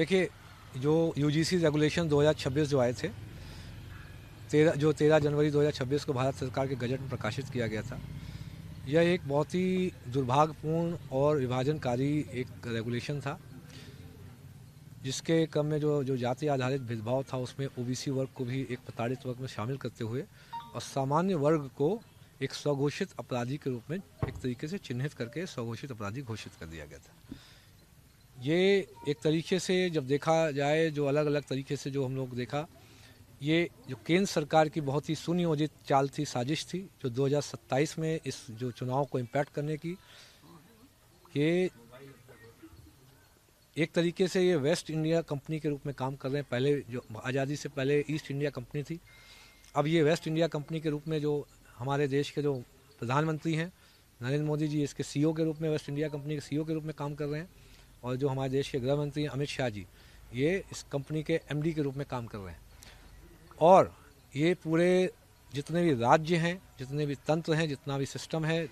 देखिए, जो UGC regulation 2026 जो आए थे, 13 जनवरी 2026 को भारत सरकार के गजट में प्रकाशित किया गया था। यह एक बहुत ही दुर्भाग्यपूर्ण और विभाजनकारी एक रेगुलेशन था, जिसके क्रम में जो जाति आधारित भेदभाव था उसमें ओबीसी वर्ग को भी एक प्रताड़ित वर्ग में शामिल करते हुए और सामान्य वर्ग को एक स्वघोषित अपराधी के रूप में एक तरीके से चिन्हित करके स्वघोषित अपराधी घोषित कर दिया गया था। ये एक तरीके से जब देखा जाए, जो अलग अलग तरीके से जो हम लोग देखा, ये जो केंद्र सरकार की बहुत ही सुनियोजित चाल थी, साजिश थी, जो 2027 में इस जो चुनाव को इम्पैक्ट करने की, ये एक तरीके से ये वेस्ट इंडिया कंपनी के रूप में काम कर रहे हैं। पहले जो आज़ादी से पहले ईस्ट इंडिया कंपनी थी, अब ये वेस्ट इंडिया कंपनी के रूप में जो हमारे देश के जो प्रधानमंत्री हैं नरेंद्र मोदी जी, इसके सीईओ के रूप में, वेस्ट इंडिया कंपनी के सीईओ के रूप में काम कर रहे हैं। और जो हमारे देश के गृह मंत्री अमित शाह जी, ये इस कंपनी के एमडी के रूप में काम कर रहे हैं। और ये पूरे जितने भी राज्य हैं, जितने भी तंत्र हैं, जितना भी सिस्टम है,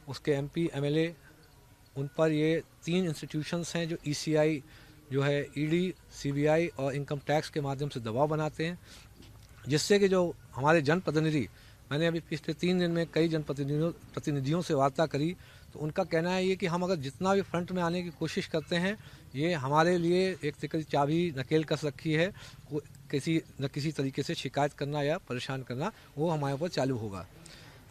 उसके एमपी एमएलए, उन पर ये 3 इंस्टीट्यूशंस हैं जो ईसीआई जो है, ईडी, सीबीआई और इनकम टैक्स के माध्यम से दबाव बनाते हैं, जिससे कि जो हमारे जनप्रतिनिधि, मैंने अभी पिछले 3 दिन में कई जनप्रतिनिधियों से वार्ता करी, तो उनका कहना है ये कि हम अगर जितना भी फ्रंट में आने की कोशिश करते हैं, ये हमारे लिए एक तरीके से चाबी नकेल कस रखी है, किसी न किसी तरीके से शिकायत करना या परेशान करना वो हमारे ऊपर चालू होगा।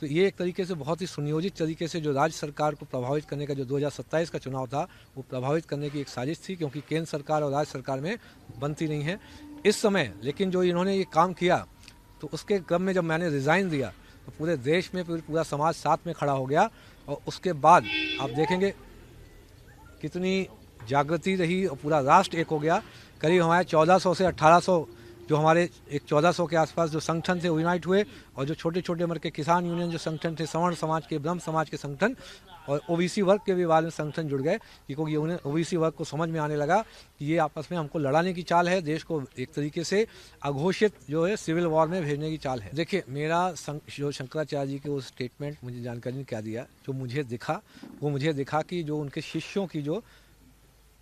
तो ये एक तरीके से बहुत ही सुनियोजित तरीके से जो राज्य सरकार को प्रभावित करने का जो 2027 का चुनाव था, वो प्रभावित करने की एक साजिश थी, क्योंकि केंद्र सरकार और राज्य सरकार में बनती नहीं है इस समय। लेकिन जो इन्होंने ये काम किया, तो उसके क्रम में जब मैंने रिज़ाइन दिया, तो पूरे देश में पूरा समाज साथ में खड़ा हो गया। और उसके बाद आप देखेंगे कितनी जागृति रही और पूरा राष्ट्र एक हो गया। करीब हमारे 1400 से 1800 जो हमारे एक 1400 के आसपास जो संगठन थे यूनाइट हुए, और जो छोटे छोटे वर्ग के किसान यूनियन जो संगठन थे, सवर्ण समाज के, ब्रह्म समाज के संगठन और ओबीसी वर्ग के भी बाद में संगठन जुड़ गए, क्योंकि उन्हें ओबीसी वर्ग को समझ में आने लगा कि ये आपस में हमको लड़ाने की चाल है, देश को एक तरीके से अघोषित जो है सिविल वॉर में भेजने की चाल है। देखिए, मेरा जो शंकराचार्य जी के वो स्टेटमेंट मुझे जानकारी ने क्या दिया, जो मुझे दिखा, वो मुझे दिखा कि जो उनके शिष्यों की जो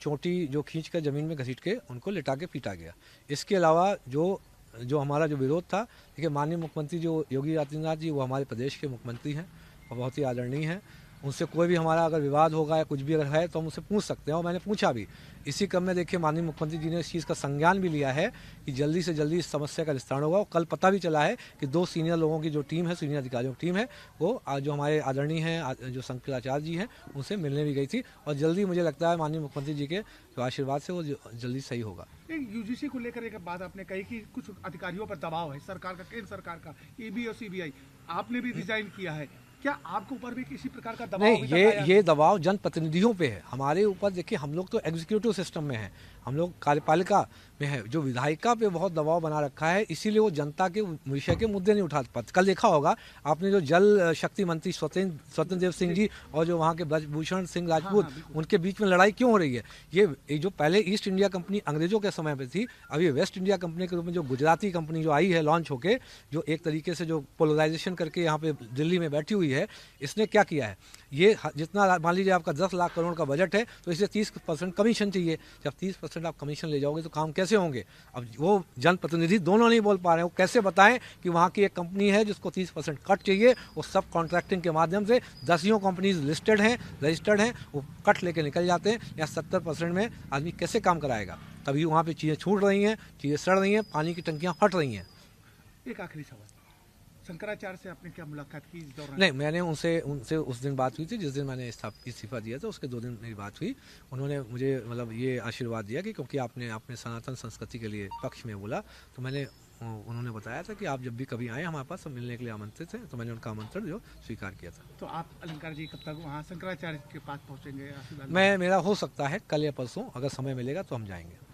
चोटी जो खींच कर ज़मीन में घसीट के उनको लिटा के पीटा गया। इसके अलावा जो हमारा जो विरोध था, देखिए माननीय मुख्यमंत्री जो योगी आदित्यनाथ जी, वो हमारे प्रदेश के मुख्यमंत्री हैं और बहुत ही आदरणीय हैं। उनसे कोई भी हमारा अगर विवाद होगा या कुछ भी अगर है तो हम उनसे पूछ सकते हैं, और मैंने पूछा भी। इसी क्रम में देखिए माननीय मुख्यमंत्री जी ने इस चीज़ का संज्ञान भी लिया है कि जल्दी से जल्दी इस समस्या का निस्तारण होगा। और कल पता भी चला है कि 2 सीनियर लोगों की जो टीम है, सीनियर अधिकारियों की टीम है, वो जो हमारे आदरणीय हैं जो शंकराचार्य जी हैं, उनसे मिलने भी गई थी। और जल्दी मुझे लगता है माननीय मुख्यमंत्री जी के जो आशीर्वाद से वो जल्दी सही होगा। यूजीसी को लेकर एक बात आपने कही कि कुछ अधिकारियों पर दबाव है सरकार का, केंद्र सरकार का, ईडी और सीबीआई, आपने भी रिजाइन किया है, क्या आपके ऊपर भी किसी प्रकार का दबाव? नहीं, ये दबाव जनप्रतिनिधियों पे है, हमारे ऊपर। देखिए, हम लोग तो एग्जीक्यूटिव सिस्टम में हैं, हम लोग कार्यपालिका में है, जो विधायिका पे बहुत दबाव बना रखा है, इसीलिए वो जनता के विषय के मुद्दे नहीं उठा पाते। कल देखा होगा आपने, जो जल शक्ति मंत्री स्वतंत्र देव सिंह जी और जो वहाँ के ब्रजभूषण सिंह राजपूत, उनके बीच में लड़ाई क्यों हो रही है? ये जो पहले ईस्ट इंडिया कंपनी अंग्रेजों के समय पे थी, अब ये वेस्ट इंडिया कंपनी के रूप में जो गुजराती कंपनी जो आई है लॉन्च होके, जो एक तरीके से जो पोलराइजेशन करके यहाँ पे दिल्ली में बैठी हुई है, इसने क्या किया है? ये जितना मान लीजिए आपका 10 लाख करोड़ का बजट है, तो इसे 30% कमीशन चाहिए। जब 30% आप कमीशन ले जाओगे तो काम कैसे होंगे? अब वो जनप्रतिनिधि दोनों नहीं बोल पा रहे हैं, वो कैसे बताएं कि वहाँ की एक कंपनी है जिसको 30% कट चाहिए, वो सब कॉन्ट्रैक्टिंग के माध्यम से 10 कंपनीज लिस्टेड हैं, रजिस्टर्ड हैं, वो कट लेके निकल जाते हैं। या 70% में आदमी कैसे काम कराएगा? तभी वहाँ पर चीज़ें छूट रही हैं, चीज़ें सड़ रही हैं, पानी की टंकियाँ फट रही हैं। एक आखिरी सवाल, शंकराचार्य से आपने क्या मुलाकात की इस दौरान? नहीं, मैंने उनसे उस दिन बात हुई थी जिस दिन मैंने इस्तीफा दिया था, उसके 2 दिन मेरी बात हुई। उन्होंने मुझे मतलब ये आशीर्वाद दिया कि क्योंकि आपने अपने सनातन संस्कृति के लिए पक्ष में बोला, तो उन्होंने बताया था कि आप जब भी कभी आए हमारे पास, सब मिलने के लिए आमंत्रित थे। तो मैंने उनका आमंत्रण जो स्वीकार किया था। तो आप अलंकार जी कब तक वहाँ शंकराचार्य के पास पहुँचेंगे? मेरा हो सकता है कल या परसों, अगर समय मिलेगा तो हम जाएंगे।